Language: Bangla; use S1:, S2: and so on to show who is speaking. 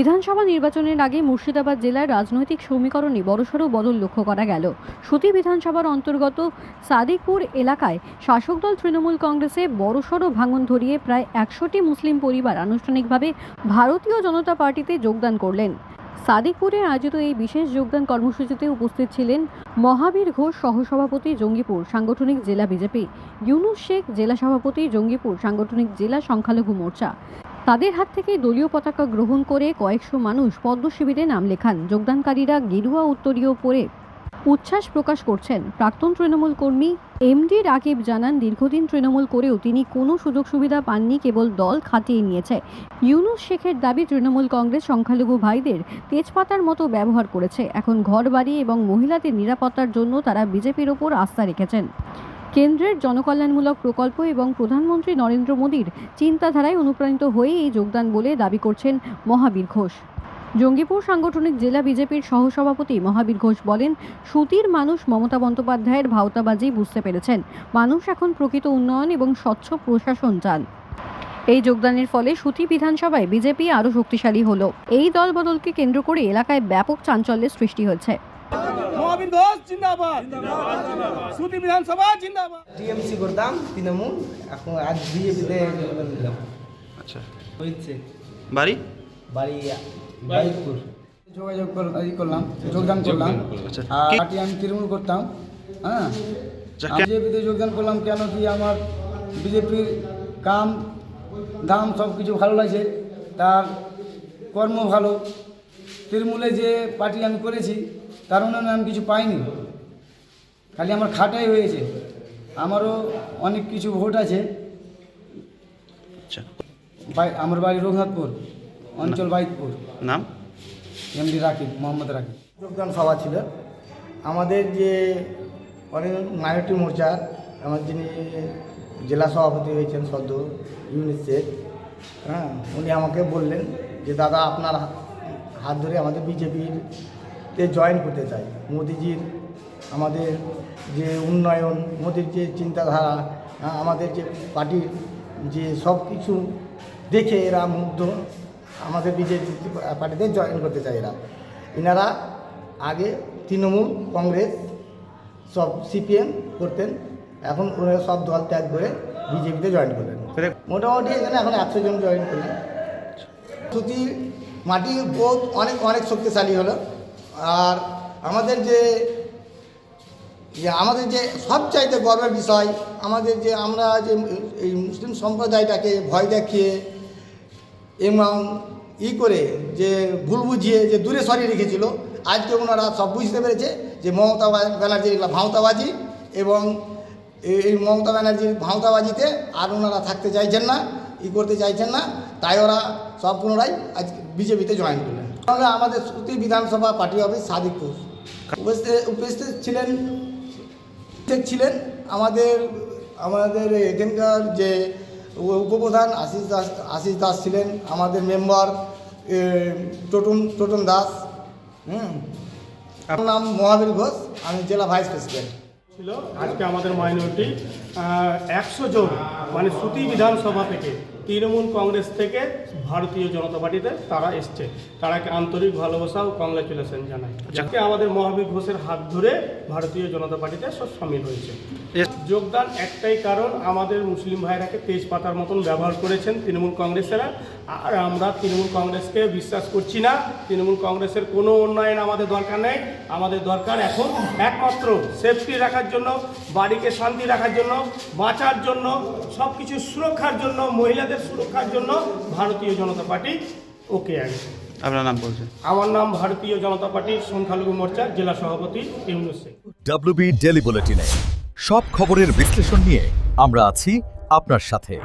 S1: বিধানসভা নির্বাচনের আগে মুর্শিদাবাদ জেলার রাজনৈতিক সমীকরণে বড়সড় বদল লক্ষ্য করা গেল। সুতি বিধানসভার অন্তর্গত সাদিকপুর এলাকায় শাসক দল তৃণমূল কংগ্রেসে বড়সড় ভাঙন ধরিয়ে প্রায় 100টি মুসলিম পরিবার আনুষ্ঠানিকভাবে ভারতীয় জনতা পার্টিতে যোগদান করলেন। সাদিকপুরে আয়োজিত এই বিশেষ যোগদান কর্মসূচিতে উপস্থিত ছিলেন মহাবীর ঘোষ সহসভাপতি জঙ্গিপুর সাংগঠনিক জেলা বিজেপি, ইউনুস শেখ জেলা সভাপতি জঙ্গিপুর সাংগঠনিক জেলা সংখ্যালঘু মোর্চা। তাদের হাত থেকে দলীয় পতাকা গ্রহণ করে কয়েকশো মানুষ পদ্ম শিবিরে নাম লেখান। যোগদানকারীরা গেরুয়া উত্তরীয় পরে উচ্ছ্বাস প্রকাশ করছেন। প্রাক্তন তৃণমূল কর্মী এমডি রাকিব জানান, দীর্ঘদিন তৃণমূল করেও তিনি কোনো সুযোগ সুবিধা পাননি, কেবল দল খাটিয়ে নিয়েছে। ইউনুস শেখের দাবি, তৃণমূল কংগ্রেস সংখ্যালঘু ভাইদের তেজপাতার মতো ব্যবহার করেছে। এখন ঘরবাড়ি এবং মহিলাদের নিরাপত্তার জন্য তারা বিজেপির ওপর আস্থা রেখেছেন। কেন্দ্রের জনকল্যাণমূলক প্রকল্প এবং প্রধানমন্ত্রী নরেন্দ্র মোদীর চিন্তাধারায় অনুপ্রাণিত হয়ে এই যোগদান বলে দাবি করছেন মহাবীর ঘোষ। জঙ্গিপুর সাংগঠনিক জেলা বিজেপির সহসভাপতি মহাবীর ঘোষ বলেন, সুতির মানুষ মমতা বন্দ্যোপাধ্যায়ের ভাওতাবাজি বুঝতে পেরেছেন। মানুষ এখন প্রকৃত উন্নয়ন এবং স্বচ্ছ প্রশাসন চান। এই যোগদানের ফলে সুতি বিধানসভায় বিজেপি আরও শক্তিশালী হলো। এই দল বদলকে কেন্দ্র করে এলাকায় ব্যাপক চাঞ্চল্যের সৃষ্টি হয়েছে।
S2: মহাবীর ঘোষ জিন্দাবাদ, সুতি বিধানসভা জিন্দাবাদ।
S3: টিএমসি করতাম তৃণমূল, এখন আজ বিজেপিতে নিলাম।
S4: আচ্ছা,
S3: হয়েছে
S4: বাড়ি
S3: বাড়ি বাইকপুর।
S5: যোগাযোগ করলাম, যোগদান করলাম।
S4: আচ্ছা,
S5: আর পার্টি আমি তৃণমূল করতাম। হ্যাঁ, বিজেপিতে যোগদান করলাম কেন কি আমার বিজেপির কাম দাম সব কিছু ভালো লাগছে, তার কর্ম ভালো। তৃণমূলে যে পার্টি আমি করেছি তার উন্নয়নে আমি কিছু পাইনি, খালি আমার খাটাই হয়েছে। আমারও অনেক কিছু ভোট আছে।
S4: আচ্ছা,
S5: আমার বাড়ি রঘুনাথপুর, অঞ্চল বাইকপুর।
S4: নাম
S5: এমডি রাকিব, মোহাম্মদ রাকিব।
S3: যোগদান সভা ছিল আমাদের, যে অনেক মাইনরিটি মোর্চার আমার যিনি জেলা সভাপতি হয়েছেন সদ্য ইউনুস শেখ, হ্যাঁ, উনি আমাকে বললেন যে দাদা আপনার হাত ধরে আমাদের বিজেপিতে জয়েন করতে চাই। মোদিজির আমাদের যে উন্নয়ন, মোদির যে চিন্তাধারা, আমাদের যে পার্টির যে সব কিছু দেখে এরা মুগ্ধ, আমাদের বিজেপি পার্টিতে জয়েন করতে চায় এনারা আগে তৃণমূল কংগ্রেস সব সিপিএম করতেন, এখন ওরা সব দল ত্যাগ করে বিজেপিতে জয়েন করলেন। মোটামুটি এখানে এখন 100 জন জয়েন করলেন। সুতির মাটি বোধ অনেক অনেক শক্তিশালী হলো। আর আমাদের যে সবচাইতে গর্বের বিষয়, আমাদের যে আমরা যে এই মুসলিম সম্প্রদায়টাকে ভয় দেখিয়ে এবং করে যে ভুল বুঝিয়ে যে দূরে সরিয়ে রেখেছিল, আজকে ওনারা সব বুঝতে পেরেছে যে মমতা ব্যানার্জির এগুলো ভাঁওতাবাজি, এবং এই মমতা ব্যানার্জির ভাঁওতাবাজিতে আর ওনারা থাকতে চাইছেন না, করতে চাইছেন না, তাই ওরা সব পুনরায় আজ বিজেপিতে জয়েন করলেন। তাহলে আমাদের সুতি বিধানসভা পার্টি অফিস সাদিকপুর উপস্থিত ছিলেন আমাদের এখানকার যে উপপ্রধান আশিস দাস ছিলেন, আমাদের মেম্বার টোটন দাস। আমার নাম মহাবীর ঘোষ, আমি জেলা ভাইস প্রেসিডেন্ট।
S2: ছিল আজকে আমাদের মাইনরিটি 100 জন, মানে সুতি বিধানসভা থেকে তৃণমূল কংগ্রেস থেকে ভারতীয় জনতা পার্টিতে তারা এসছে। তারাকে আন্তরিক ভালোবাসা ও কংগ্রাচুলেশন জানাই। যাকে আমাদের মহাবীর ঘোষের হাত ধরে ভারতীয় জনতা পার্টিতে সব সামিল হয়েছে। যোগদান একটাই কারণ, আমাদের মুসলিম ভাইরাকে তেজপাতার মতন ব্যবহার করেছেন তৃণমূল কংগ্রেসেরা, আর আমরা তৃণমূল কংগ্রেসকে বিশ্বাস করছি না। তৃণমূল কংগ্রেসের কোনো উন্নয়ন আমাদের দরকার নেই। আমাদের দরকার এখন একমাত্র সেফটি রাখার জন্য, বাড়িকে শান্তি রাখার জন্য, বাঁচার জন্য, সব কিছু সুরক্ষার জন্য, মহিলাদের সুরক্ষার জন্য ভারতীয় জনতা পার্টি ওকে আছে।
S4: আপনার নাম বলছেন?
S2: আমার নাম ভারতীয় জনতা পার্টির সংখ্যালঘু মোর্চার জেলা সভাপতি ইউনুস শেখ।
S6: WB ডেলি বুলেটিনে সব খবরের বিশ্লেষণ নিয়ে আমরা আছি আপনার সাথে।